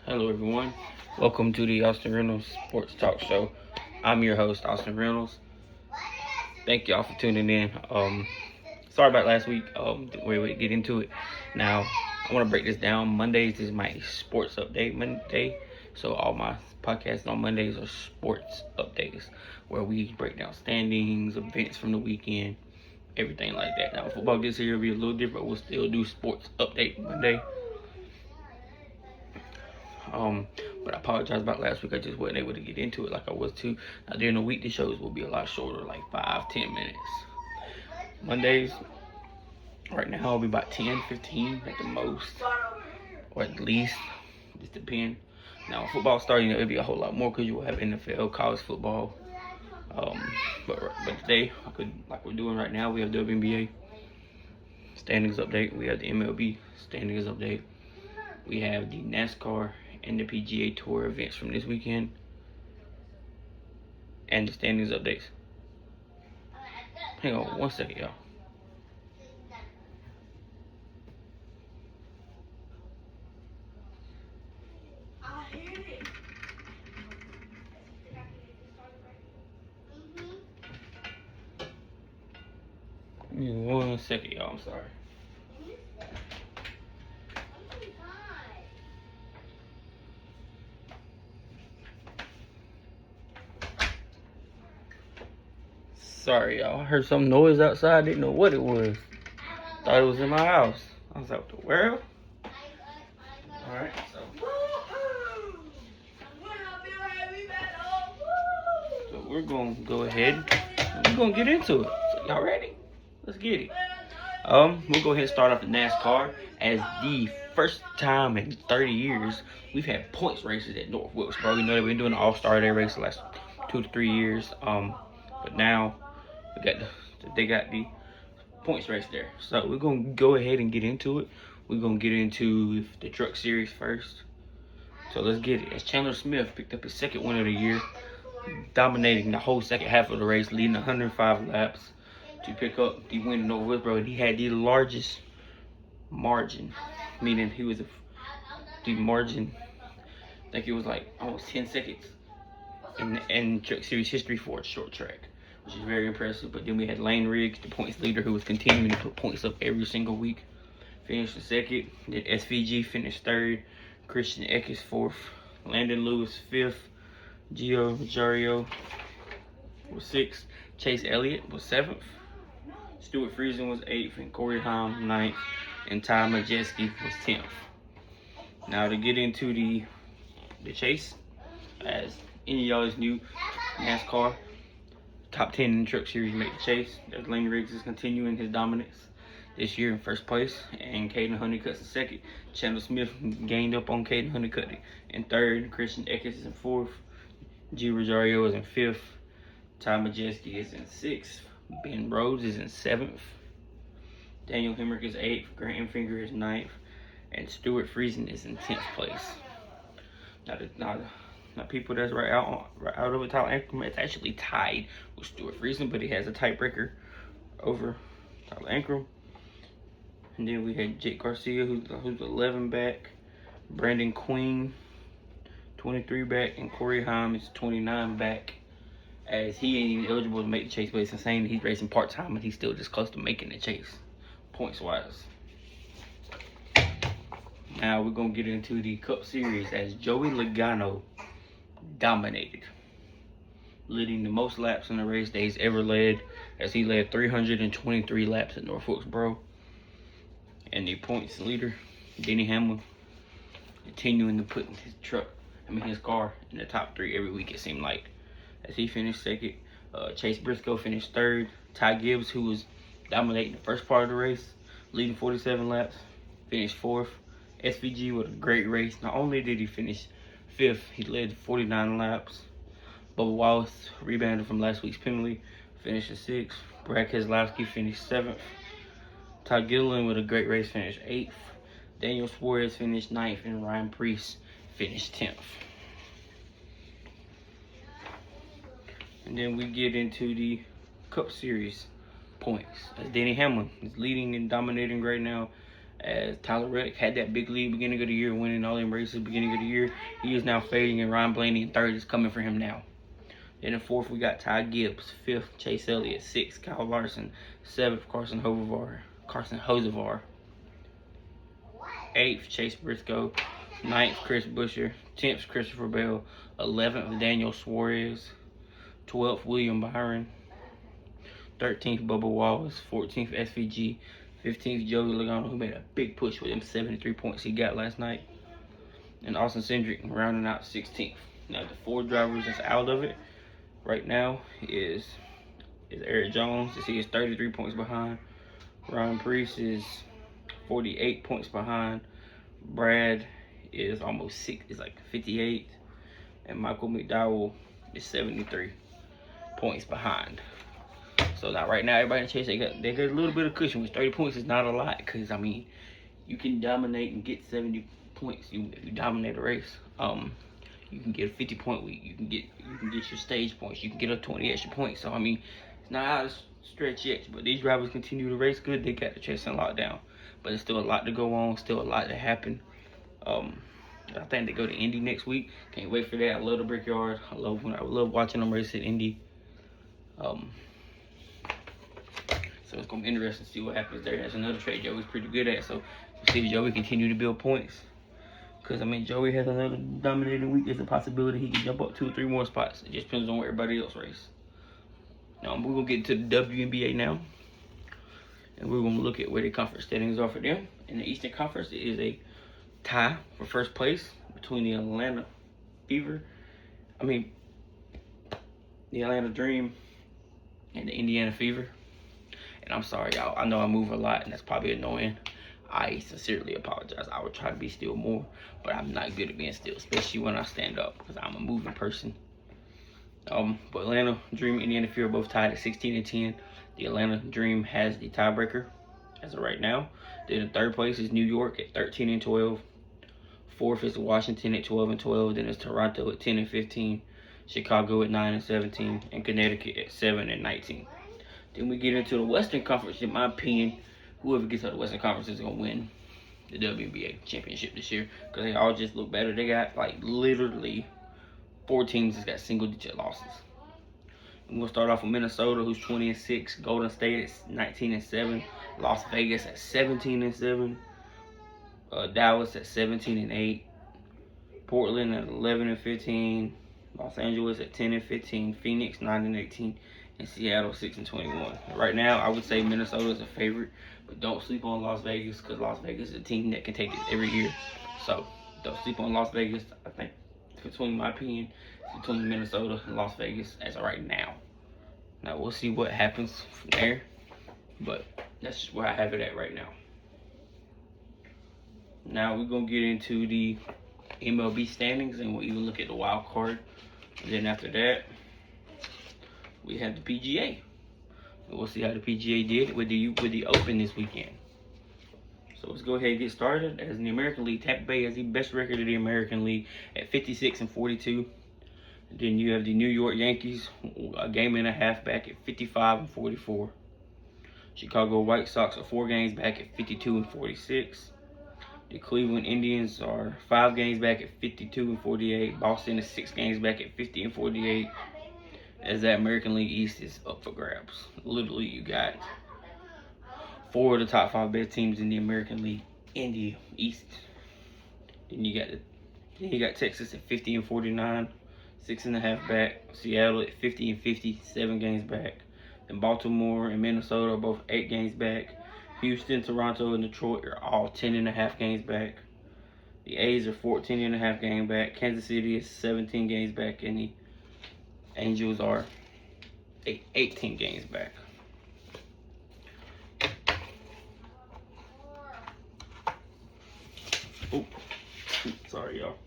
Hello, everyone. Welcome to the Austin Reynolds Sports Talk Show. I'm your host, Austin Reynolds. Thank y'all for tuning in. Sorry about last week. We get into it. Now, I want to break this down. Mondays is my sports update Monday. So all my podcasts on Mondays are sports updates, where we break down standings, events from the weekend, everything like that. Now, football this year will be a little different. We'll still do sports update Monday. But I apologize about last week. I just wasn't able to get into it like I was too. Now during the week, the shows will be a lot shorter, like 5-10 minutes. Mondays, right now, will be about 10-15 at the most, or at least. Just depend. Now, football starting, it'll be a whole lot more because you will have NFL, college football. But today, like we're doing right now, we have WNBA standings update. We have the MLB standings update. We have the NASCAR and the PGA Tour events from this weekend, and the standings updates. Hang on one second, y'all. Give me 1 second, y'all. I'm sorry. Sorry, y'all. I heard some noise outside. Didn't know what it was. Thought it was in my house. I was like, what the world? Alright, so we're gonna go ahead and we're gonna get into it. So y'all ready? Let's get it. We'll go ahead and start off the NASCAR. As the first time in 30 years, we've had points races at North Wilkesboro. You know they've been doing the All-Star Day race the last 2 to 3 years. But now they got the points race there. So we're gonna go ahead and get into it. We're gonna get into the truck series first. So let's get it. As Chandler Smith picked up his second win of the year, dominating the whole second half of the race, leading 105 laps to pick up the win in North Wilkesboro. He had the largest margin, meaning he was the margin. I think it was like almost 10 seconds in truck series history for a short track, which is very impressive. But then we had Lane Riggs, the points leader, who was continuing to put points up every single week, finished in second. Then SVG finished third, Christian Eckes fourth, Landon Lewis fifth, Gio Rosario was sixth, Chase Elliott was seventh, Stuart Friesen was eighth, and Corey Heim ninth, and Ty Majeski was 10th. Now to get into the chase, as any of y'all is new, NASCAR top 10 in the truck series make the chase. As Lane Riggs is continuing his dominance this year in first place, and Caden Honeycutt's in second. Chandler Smith gained up on Caden Honeycutt in third. Christian Eckes is in fourth. G. Rosario is in fifth. Ty Majeski is in sixth. Ben Rhodes is in seventh. Daniel Hemrick is eighth. Grant Enfinger is ninth. And Stuart Friesen is in 10th place. Now people that's right out of it, Tyler Ankrum, it's actually tied with Stuart Friesen, but he has a tiebreaker over Tyler Ankrum. And then we had Jake Garcia, who's 11 back, Brandon Queen, 23 back, and Corey Heim is 29 back. As he ain't even eligible to make the chase, but it's insane that he's racing part-time and he's still just close to making the chase, points-wise. Now we're going to get into the Cup Series, as Joey Logano dominated, leading the most laps in the race that he's ever led, as he led 323 laps at North Wilkesboro. And the points leader, Denny Hamlin, continuing to put his car in the top 3 every week, it seemed like, as he finished second. Chase Briscoe finished third. Ty Gibbs, who was dominating the first part of the race, leading 47 laps, finished fourth. SVG with a great race. Not only did he finish fifth, he led 49 laps. Bubba Wallace rebounded from last week's penalty, finished in sixth. Brad Keselowski finished seventh. Todd Gilliland with a great race finished eighth. Daniel Suarez finished ninth, and Ryan Preece finished 10th. And then we get into the Cup Series points, as Denny Hamlin is leading and dominating right now As Tyler Reddick had that big lead beginning of the year, winning all them races beginning of the year, he is now fading, and Ryan Blaney in third is coming for him now. Then in fourth, we got Ty Gibbs. Fifth, Chase Elliott. Sixth, Kyle Larson. Seventh, Carson Hocevar. Eighth, Chase Briscoe. Ninth, Chris Buescher. 10th, Christopher Bell. 11th, Daniel Suarez. 12th, William Byron. 13th, Bubba Wallace. 14th, SVG. 15th, Joey Logano, who made a big push with them 73 points he got last night. And Austin Cindric rounding out 16th. Now, the 4 drivers that's out of it right now is Eric Jones. He is 33 points behind. Ryan Preece is 48 points behind. Brad is almost 58. And Michael McDowell is 73 points behind. So now right now everybody in Chase, they got a little bit of cushion, which 30 points is not a lot, because I mean you can dominate and get 70 points. If you dominate a race. You can get a 50-point week. You can get your stage points. You can get up 20 extra points. So I mean, it's not out of stretch yet. But these drivers continue to race good. They got the chasing locked down. But there's still a lot to go on. Still a lot to happen. I think they go to Indy next week. Can't wait for that. I love the Brickyard. I love watching them race at Indy. So it's gonna be interesting to see what happens there. That's another trade Joey's pretty good at. So we'll see if Joey continue to build points. Because, I mean, Joey has another dominating week. There's a possibility he can jump up 2 or 3 more spots. It just depends on where everybody else races. Now, we're going to get to the WNBA now. And we're going to look at where the conference standings are for them. In the Eastern Conference, it is a tie for first place between the Atlanta Dream and the Indiana Fever. And I'm sorry, y'all. I know I move a lot, and that's probably annoying. I sincerely apologize. I would try to be still more, but I'm not good at being still, especially when I stand up, because I'm a moving person. But Atlanta Dream and Indiana Fever are both tied at 16 and 10. The Atlanta Dream has the tiebreaker as of right now. Then in third place is New York at 13 and 12. Fourth is Washington at 12 and 12. Then it's Toronto at 10 and 15. Chicago at 9 and 17. And Connecticut at 7 and 19. Then we get into the Western Conference. In my opinion, whoever gets out of the Western Conference is going to win the WNBA championship this year, because they all just look better. They got literally 4 teams that's got single-digit losses. I'm going to start off with Minnesota, who's 20 and 6. Golden State at 19 and 7. Las Vegas at 17 and 7. Dallas at 17 and 8. Portland at 11 and 15. Los Angeles at 10 and 15. Phoenix 9 and 18. And Seattle 6 and 21. Right now, I would say Minnesota is a favorite, but don't sleep on Las Vegas, because Las Vegas is a team that can take it every year. So don't sleep on Las Vegas. I think, between my opinion, it's between Minnesota and Las Vegas as of right now. Now we'll see what happens from there, but that's just where I have it at right now. Now we're gonna get into the MLB standings, and we'll even look at the wild card. And then after that, we have the PGA. We'll see how the PGA did with the Open this weekend. So let's go ahead and get started. As in the American League, Tampa Bay has the best record of the American League at 56 and 42. Then you have the New York Yankees, a game and a half back at 55 and 44. Chicago White Sox are 4 games back at 52 and 46. The Cleveland Indians are 5 games back at 52 and 48. Boston is 6 games back at 50 and 48. As that American League East is up for grabs. Literally, you got 4 of the top 5 best teams in the American League in the East. Then you got Texas at 50 and 49, 6.5 back. Seattle at 50 and 50, 7 games back. Then Baltimore and Minnesota are both 8 games back. Houston, Toronto, and Detroit are all 10.5 games back. The A's are 14.5 games back. Kansas City is 17 games back, and the Angels are 18 games back. Oop. Sorry, y'all.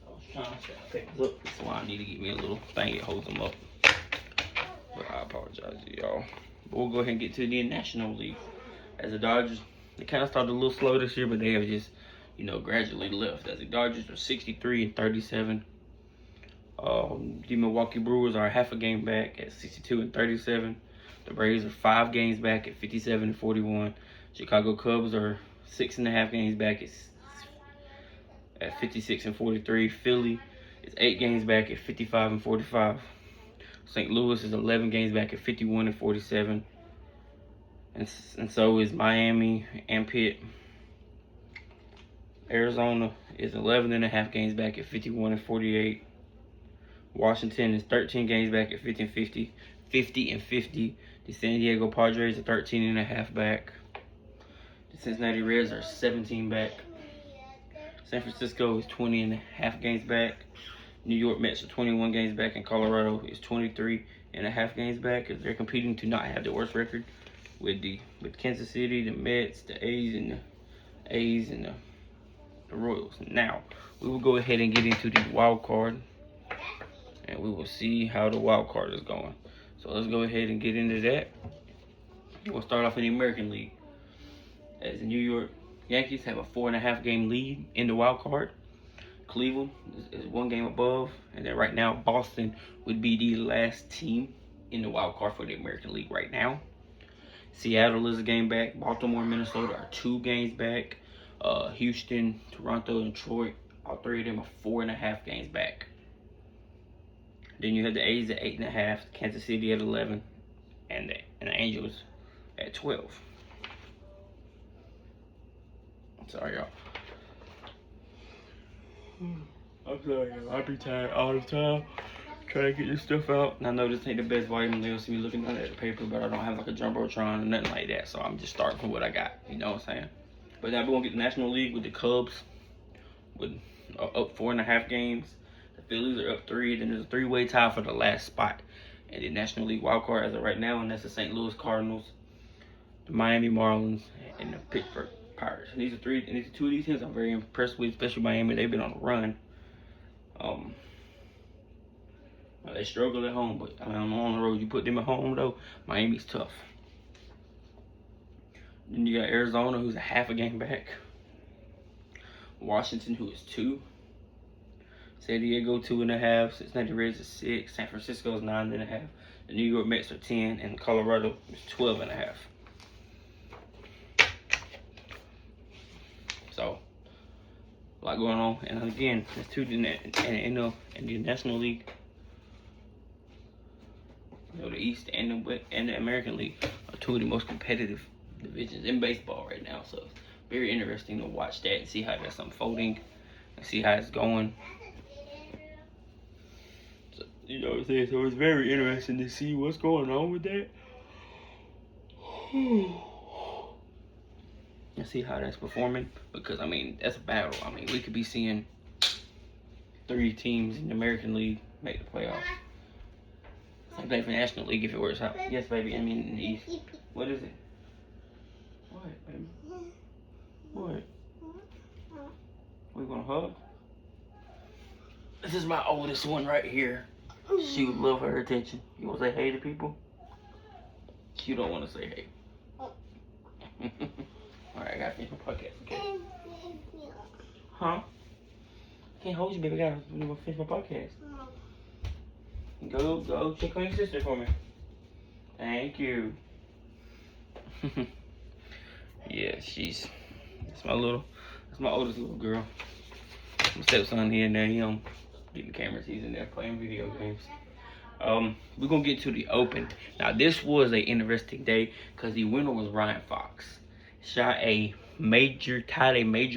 I was trying to set things up. That's why I need to get me a little thing that holds them up. But I apologize to y'all. But we'll go ahead and get to the National League. As the Dodgers, they kind of started a little slow this year, but they have just, gradually left. As the Dodgers are 63 and 37. The Milwaukee Brewers are half a game back at 62 and 37. The Braves are 5 games back at 57 and 41. Chicago Cubs are 6.5 games back at 56 and 43. Philly is 8 games back at 55 and 45. St. Louis is 11 games back at 51 and 47. And so is Miami and Pitt. Arizona is 11.5 games back at 51 and 48. Washington is 13 games back at 50 and 50. 50 and 50. The San Diego Padres are 13.5 back. The Cincinnati Reds are 17 back. San Francisco is 20.5 games back. New York Mets are 21 games back, and Colorado is 23.5 games back, as they're competing to not have the worst record with Kansas City, the Mets, the A's, and the Royals. Now we will go ahead and get into the wild card, and we will see how the wild card is going. So let's go ahead and get into that. We'll start off in the American League, as the New York Yankees have a 4.5 game lead in the wild card. Cleveland is 1 game above, and then right now Boston would be the last team in the wild card for the American League right now. Seattle is a game back. Baltimore and Minnesota are 2 games back. Houston, Toronto, and Detroit, all 3 of them are 4.5 games back. Then you have the A's at 8.5, Kansas City at 11, and the Angels at 12. Sorry, y'all. I'm sorry, y'all. I be tired all the time trying to get this stuff out. And I know this ain't the best volume. You'll see me looking down at the paper, but I don't have like a Jumbotron or nothing like that. So I'm just starting from what I got. You know what I'm saying? But now we're going to get the National League with the Cubs with up 4.5 games. The Phillies are up 3. Then there's a 3-way tie for the last spot in the National League wild card as of right now, and that's the St. Louis Cardinals, the Miami Marlins, and the Pittsburgh Pirates. And these are 2 of these teams I'm very impressed with, especially Miami. They've been on a run. They struggle at home, but I mean, on the road, you put them at home though, Miami's tough. Then you got Arizona, who's a half a game back. Washington, who is 2. San Diego 2.5. Cincinnati Reds is 6. San Francisco is 9.5. The New York Mets are 10, and Colorado is 12.5. So, a lot going on. And again, there's 2 in the National League. You know, the East and the American League are 2 of the most competitive divisions in baseball right now. So, it's very interesting to watch that and see how that's unfolding and see how it's going. So, you know what I'm saying? So, it's very interesting to see what's going on with that. And see how that's performing, because I mean that's a battle. I mean, we could be seeing 3 teams in the American League make the playoffs. Same thing for the National League if it works out. Yes, baby. I mean in the East. What is it? What, baby? What? We gonna hug? This is my oldest one right here. She would love her attention. You wanna say hey to people? You don't wanna say hey. Alright, I gotta finish my podcast, okay? Huh? I can't hold you, baby. I gotta finish my podcast. Go check on your sister for me. Thank you. Yeah, that's my oldest little girl. My stepson here and there, he getting cameras, he's in there playing video games. We're gonna get to the Open. Now this was an interesting day because the winner was Ryan Fox. Tied a major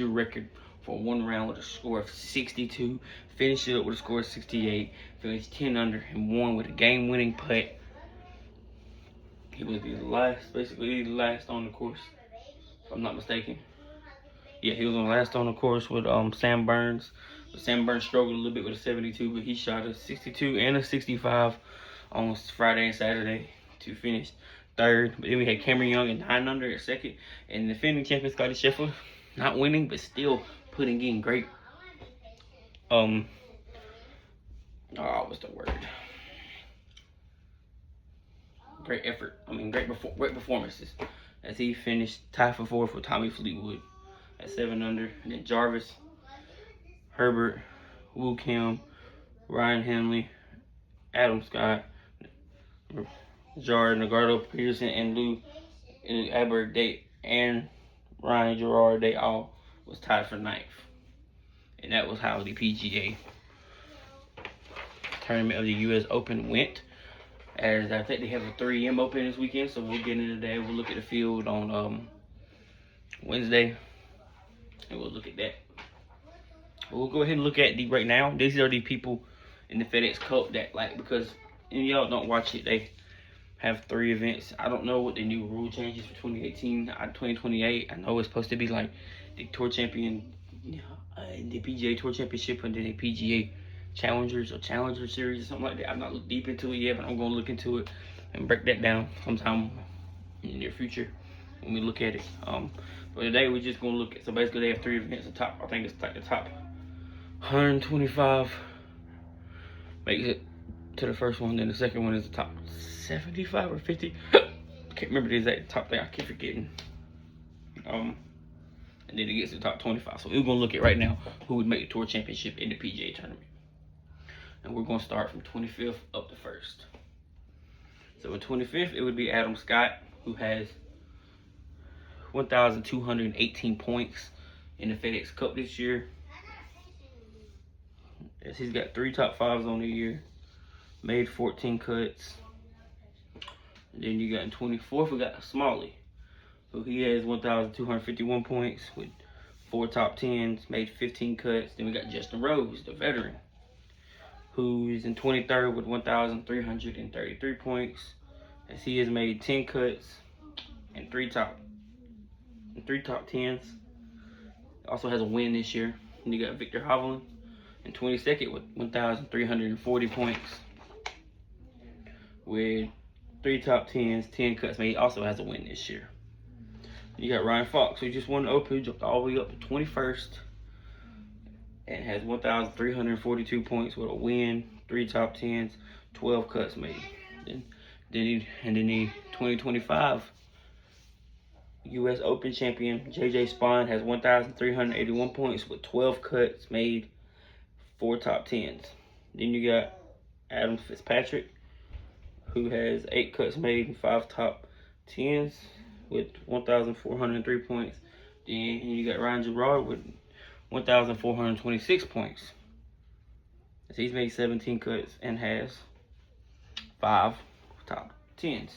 record for 1 round with a score of 62, finished it up with a score of 68, finished 10 under, and won with a game-winning putt. He was basically the last on the course, if I'm not mistaken. Yeah, he was on last on the course with Sam Burns. But Sam Burns struggled a little bit with a 72, but he shot a 62 and a 65 on Friday and Saturday to finish 3rd. But then we had Cameron Young at 9 under at 2nd, and the defending champion Scottie Scheffler not winning, but still putting in great what's the word? Great effort. I mean, great performances, as he finished tied for 4th with Tommy Fleetwood at 7 under, and then Jarvis, Herbert, Woo Kim, Ryan Hanley, Adam Scott, Jordan, Nagardo, Peterson, and Lou Abergate, and Ryan Gerard, they all was tied for ninth. And that was how the PGA tournament of the U.S. Open went. As I think they have a 3M Open this weekend, so we'll get into that. We'll look at the field on Wednesday, and we'll look at that. We'll go ahead and look at right now. These are the people in the FedEx Cup that, like, because y'all don't watch it, they have 3 events. I don't know what the new rule changes for 2018, 2028. I know it's supposed to be like the Tour Champion, the PGA Tour Championship, and then the PGA Challengers or Challenger Series or something like that. I've not looked deep into it yet, but I'm going to look into it and break that down sometime in the near future when we look at it. But today we're just going to look at, so basically they have 3 events. The top, I think it's like the top 125 makes it to the first one. Then the second one is the top 75 or 50. Can't remember the exact top thing. I keep forgetting. And then it gets to the top 25. So we're gonna look at right now who would make the Tour Championship in the PGA tournament. And we're gonna start from 25th up to 1st. So in 25th, it would be Adam Scott, who has 1,218 points in the FedEx Cup this year. As he's got 3 top 5s on the year, made 14 cuts. And then you got in 24th, we got Smalley, who he has 1,251 points with 4 top 10s, made 15 cuts. Then we got Justin Rose, the veteran, who is in 23rd with 1,333 points, as he has made 10 cuts and 3 top 10s. Also has a win this year. And you got Victor Hovland in 22nd with 1,340 points, with 3 top 10s, 10 cuts made. He also has a win this year. You got Ryan Fox, who just won the Open, who jumped all the way up to 21st and has 1,342 points with a win, 3 top 10s, 12 cuts made. Then the 2025 U.S. Open champion J.J. Spaun has 1,381 points with 12 cuts made, 4 top 10s. Then you got Adam Fitzpatrick, who has 8 cuts made and 5 top 10s with 1,403 points. Then you got Ryan Gerard with 1,426 points. So he's made 17 cuts and has 5 top 10s.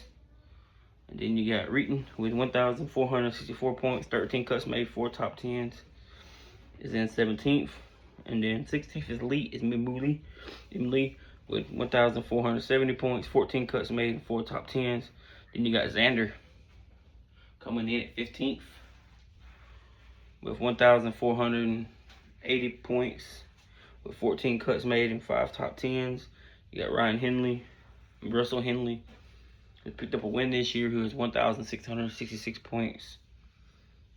And then you got Reeton with 1,464 points, 13 cuts made, 4 top 10s. Is in 17th. And then 16th is Mimuli with 1,470 points, 14 cuts made, and 4 top 10s. Then you got Xander coming in at 15th with 1,480 points, with 14 cuts made and 5 top 10s. You got Russell Henley, who picked up a win this year, who has 1,666 points,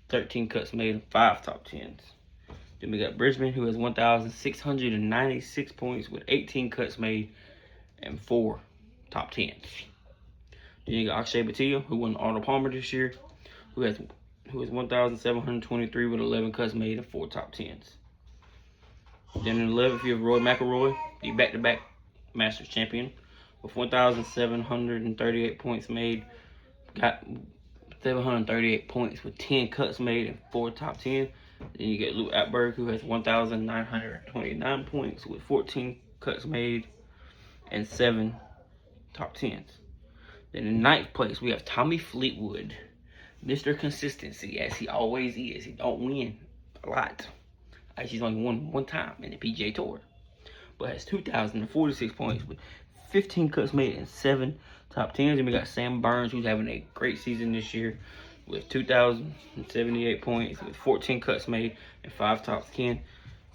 13 cuts made, and 5 top 10s. Then we got Bridgman, who has 1,696 points with 18 cuts made and 4 top 10s. Then you got Akshay Bhatia, who won Arnold Palmer this year, who has 1,723 with 11 cuts made and 4 top 10s. Then in 11th, you have Rory McIlroy, the back-to-back Masters champion, with 1,738 points made, got 738 points with 10 cuts made and 4 top 10. Then you get Luke Atberg, who has 1,929 points with 14 cuts made and 7 top 10s. Then in 9th place, we have Tommy Fleetwood, Mr. Consistency, as he always is. He don't win a lot. Actually, he's only won 1 time in the PGA Tour, but has 2,046 points with 15 cuts made and 7 top 10s. And we got Sam Burns, who's having a great season this year, with 2,078 points, with 14 cuts made and 5 top 10.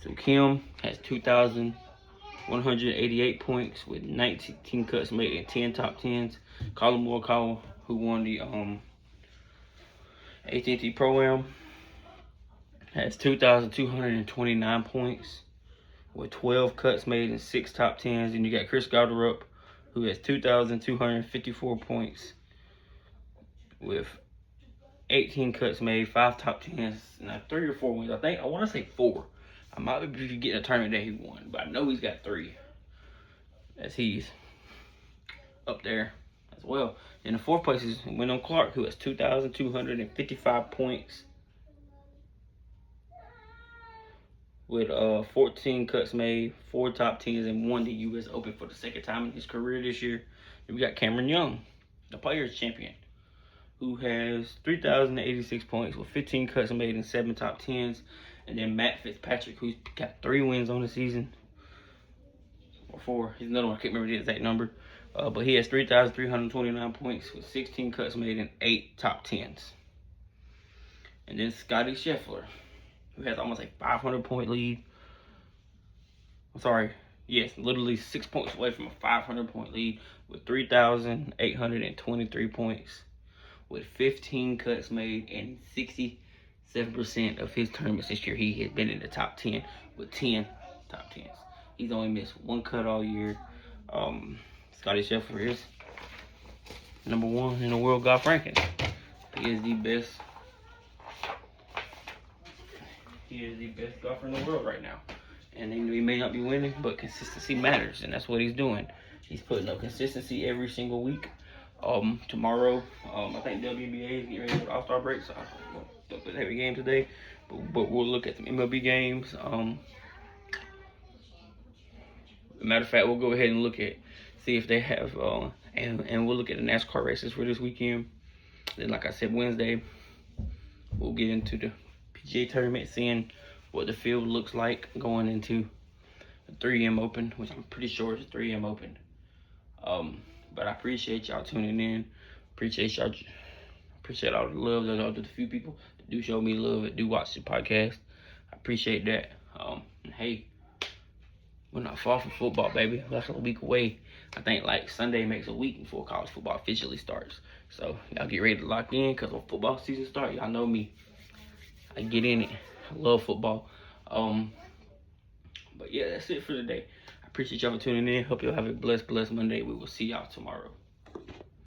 So Kim has 2,188 points with 19 cuts made and 10 top 10s. Colin Morikawa, who won the AT&T Pro-Am, has 2,229 points with 12 cuts made and 6 top 10s. And you got Chris Gauderup, who has 2,254 points with 18 cuts made, 5 top 10s, now 3 or 4 wins. I want to say 4. I might be getting a tournament that he won, but I know he's got 3, as he's up there as well. In the 4th place is Wyndham Clark, who has 2,255 points with 14 cuts made, 4 top 10s, and won the U.S. Open for the second time in his career this year. And we got Cameron Young, the Players Champion, who has 3,086 points with 15 cuts made and 7 top 10s. And then Matt Fitzpatrick, who's got 3 wins on the season. Or 4. He's another one. I can't remember the exact number. But he has 3,329 points with 16 cuts made and 8 top 10s. And then Scottie Scheffler, who has almost a 500-point lead. I'm sorry. Yes, literally 6 points away from a 500-point lead with 3,823 points with 15 cuts made and 67% of his tournaments this year he has been in the top 10 with 10 top 10s. He's only missed 1 cut all year. Scottie Scheffler is #1 in the world golf ranking. He is the best. He is the best golfer in the world right now. And he may not be winning, but consistency matters, and that's what he's doing. He's putting up consistency every single week. Tomorrow, I think WNBA is getting ready for the All-Star break, so I don't have a game today. But we'll look at some MLB games. Matter of fact, we'll go ahead and see if they have, and we'll look at the NASCAR races for this weekend. Then, like I said, Wednesday, we'll get into the PGA tournament, seeing what the field looks like going into the 3M Open, which I'm pretty sure is a 3M Open. But I appreciate y'all tuning in. Appreciate all the love that all the few people that do show me love that do watch the podcast. I appreciate that. And hey, we're not far from football, baby. That's a week away. I think like Sunday makes a week before college football officially starts. So y'all get ready to lock in, because when football season starts, y'all know me. I get in it. I love football. But yeah, that's it for today. I appreciate y'all for tuning in. Hope y'all have a blessed Monday. We will see y'all tomorrow.